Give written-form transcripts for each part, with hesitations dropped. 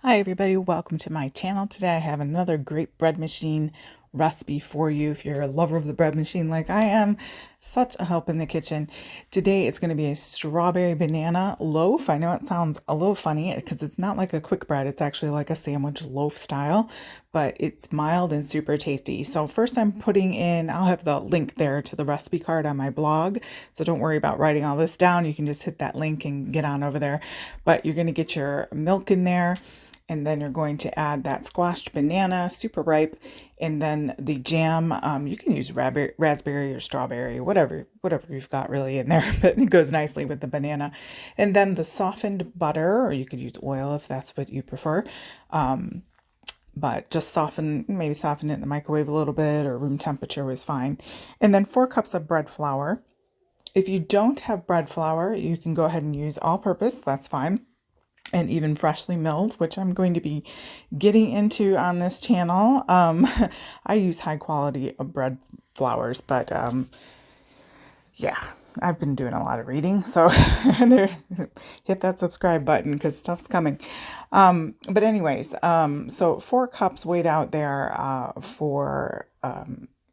Hi everybody, welcome to my channel. Today I have another great bread machine recipe for you. If you're a lover of the bread machine like I am, such a help in the kitchen. Today it's going to be a strawberry banana loaf. I know it sounds a little funny because it's not like a quick bread, it's actually like a sandwich loaf style, but it's mild and super tasty. So first I'm putting in, I'll have the link there to the recipe card on my blog, so don't worry about writing all this down. You can just hit that link and get on over there. But you're going to get your milk in there, and then you're going to add that squashed banana, super ripe, and then the jam. You can use raspberry or strawberry, whatever you've got really in there, but it goes nicely with the banana. And then the softened butter, or you could use oil if that's what you prefer. But just maybe soften it in the microwave a little bit, or room temperature was fine. And then 4 cups of bread flour. If you don't have bread flour, you can go ahead and use all-purpose, that's fine. And even freshly milled, which I'm going to be getting into on this channel. I use high quality bread flours, but yeah, I've been doing a lot of reading, so hit that subscribe button because stuff's coming. But anyways, so 4 cups weighed out there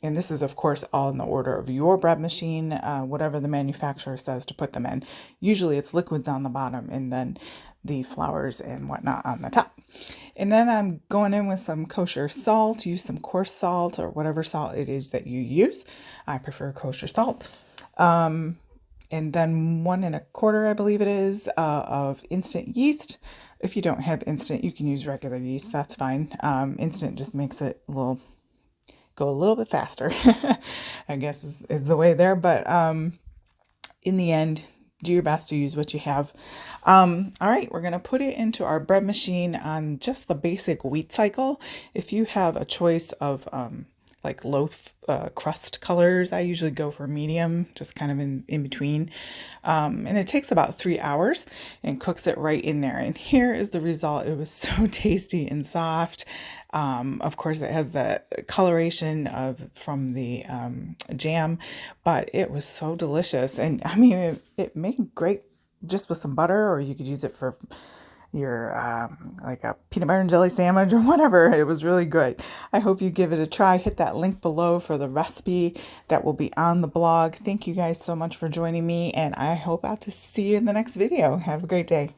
and this is, of course, all in the order of your bread machine, whatever the manufacturer says to put them in. Usually it's liquids on the bottom and then the flours and whatnot on the top. And then I'm going in with some kosher salt. Use some coarse salt or whatever salt it is that you use. I prefer kosher salt. And then 1 1/4, I believe it is, of instant yeast. If you don't have instant, you can use regular yeast. That's fine. Instant just makes it go a little bit faster, I guess is the way there. But in the end, do your best to use what you have. All right, we're going to put it into our bread machine on just the basic wheat cycle. If you have a choice of like loaf crust colors, I usually go for medium, just kind of in between. And it takes about 3 hours and cooks it right in there. And here is the result. It was so tasty and soft. Of course, it has the coloration from the jam, but it was so delicious. And I mean, it made great just with some butter, or you could use it for your like a peanut butter and jelly sandwich or whatever. It was really good. I hope you give it a try. Hit that link below for the recipe that will be on the blog. Thank you guys so much for joining me, and I hope to see you in the next video. Have a great day.